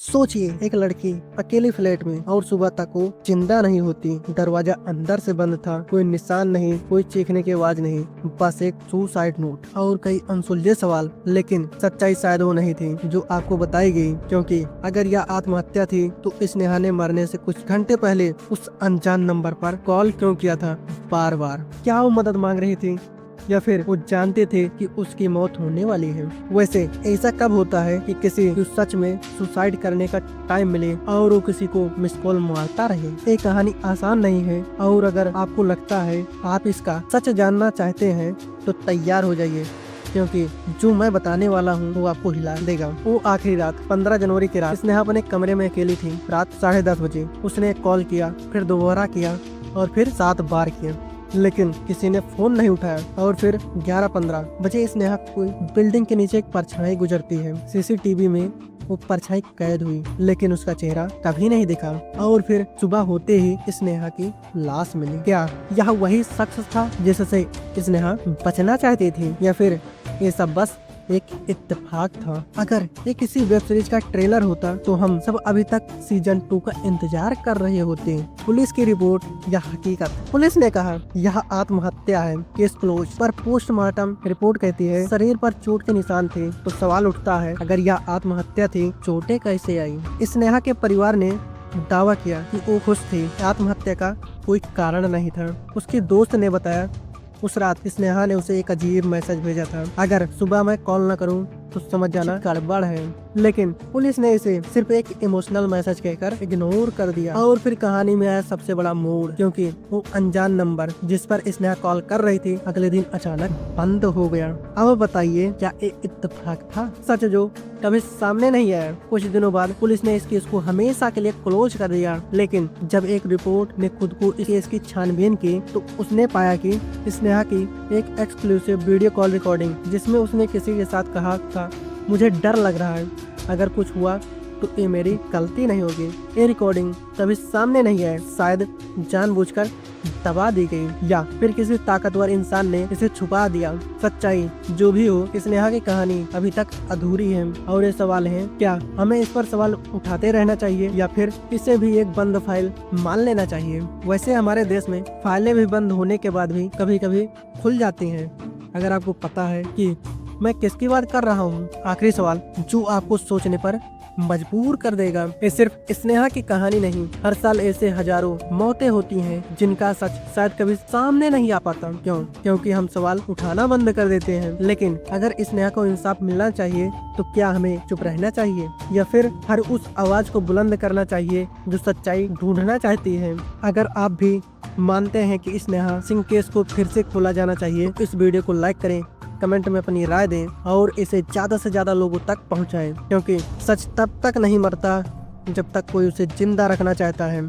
सोचिए, एक लड़की अकेली फ्लैट में और सुबह तक वो जिंदा नहीं होती। दरवाजा अंदर से बंद था, कोई निशान नहीं, कोई चीखने की आवाज नहीं, बस एक सुसाइड नोट और कई अनसुलझे सवाल। लेकिन सच्चाई शायद वो नहीं थी जो आपको बताई गई, क्योंकि अगर यह आत्महत्या थी तो स्नेहा ने मरने से कुछ घंटे पहले उस अनजान नंबर पर कॉल क्यों किया था बार बार? क्या वो मदद मांग रही थी या फिर वो जानते थे कि उसकी मौत होने वाली है? वैसे ऐसा कब होता है कि किसी को सच में सुसाइड करने का टाइम मिले और वो किसी को मिस कॉल मारता रहे? ये कहानी आसान नहीं है, और अगर आपको लगता है आप इसका सच जानना चाहते हैं तो तैयार हो जाइए, क्योंकि जो मैं बताने वाला हूँ वो आपको हिला देगा। वो आखिरी रात 15 जनवरी की रात स्नेहा अपने कमरे में अकेली थी। रात 10:30 बजे उसने कॉल किया, फिर दोबारा किया और फिर 7 बार किया, लेकिन किसी ने फोन नहीं उठाया। और फिर 11:15 बजे स्नेहा कोई बिल्डिंग के नीचे एक परछाई गुजरती है। सीसीटीवी में वो परछाई कैद हुई, लेकिन उसका चेहरा कभी नहीं दिखा। और फिर सुबह होते ही स्नेहा की लाश मिली। क्या यह वही शख्स था जिससे स्नेहा बचना चाहती थी, या फिर ये सब बस एक इत्तेफाक था? अगर ये किसी वेब सीरीज का ट्रेलर होता तो हम सब अभी तक सीजन 2 का इंतजार कर रहे होते। पुलिस की रिपोर्ट या हकीकत? पुलिस ने कहा यह आत्महत्या है, केस क्लोज। पर पोस्टमार्टम रिपोर्ट कहती है शरीर पर चोट के निशान थे। तो सवाल उठता है, अगर यह आत्महत्या थी, चोटें कैसे आई? स्नेहा के परिवार ने दावा किया कि वो खुश थे, आत्महत्या का कोई कारण नहीं था। उसके दोस्त ने बताया उस रात स्नेहा ने उसे एक अजीब मैसेज भेजा था, अगर सुबह मैं कॉल न करूं तो समझ जाना गड़बड़ है। लेकिन पुलिस ने इसे सिर्फ एक इमोशनल मैसेज कहकर इग्नोर कर दिया। और फिर कहानी में आया सबसे बड़ा मोड़, क्योंकि वो अनजान नंबर जिस पर स्नेहा कॉल कर रही थी अगले दिन अचानक बंद हो गया। अब बताइए, क्या ये इत्तेफाक था, सच जो कभी सामने नहीं आया? कुछ दिनों बाद पुलिस ने इस केस को हमेशा के लिए क्लोज कर दिया, लेकिन जब एक रिपोर्ट ने खुद को इस केस की छानबीन की तो उसने पाया कि स्नेहा की एक एक्सक्लूसिव वीडियो कॉल रिकॉर्डिंग, जिसमें उसने किसी के साथ कहा था, मुझे डर लग रहा है, अगर कुछ हुआ तो ये मेरी गलती नहीं होगी। ये रिकॉर्डिंग कभी सामने नहीं आए, शायद जानबूझकर दबा दी गई, या फिर किसी ताकतवर इंसान ने इसे छुपा दिया। सच्चाई जो भी हो, स्नेहा की कहानी अभी तक अधूरी है। और ये सवाल है, क्या हमें इस पर सवाल उठाते रहना चाहिए या फिर इसे भी एक बंद फाइल मान लेना चाहिए? वैसे हमारे देश में फाइलें भी बंद होने के बाद भी कभी कभी खुल जाती हैं। अगर आपको पता है कि मैं किसकी बात कर रहा हूँ? आखिरी सवाल जो आपको सोचने पर मजबूर कर देगा। ये सिर्फ स्नेहा की कहानी नहीं, हर साल ऐसे हजारों मौतें होती हैं जिनका सच शायद कभी सामने नहीं आ पाता। क्यों? क्योंकि हम सवाल उठाना बंद कर देते हैं। लेकिन अगर स्नेहा को इंसाफ मिलना चाहिए तो क्या हमें चुप रहना चाहिए, या फिर हर उस आवाज को बुलंद करना चाहिए जो सच्चाई ढूंढना चाहती है? अगर आप भी मानते हैं कि स्नेहा सिंह केस को फिर से खोला जाना चाहिए, इस वीडियो को लाइक करें, कमेंट में अपनी राय दें और इसे ज्यादा से ज्यादा लोगों तक पहुंचाएं, क्योंकि सच तब तक नहीं मरता जब तक कोई उसे जिंदा रखना चाहता है।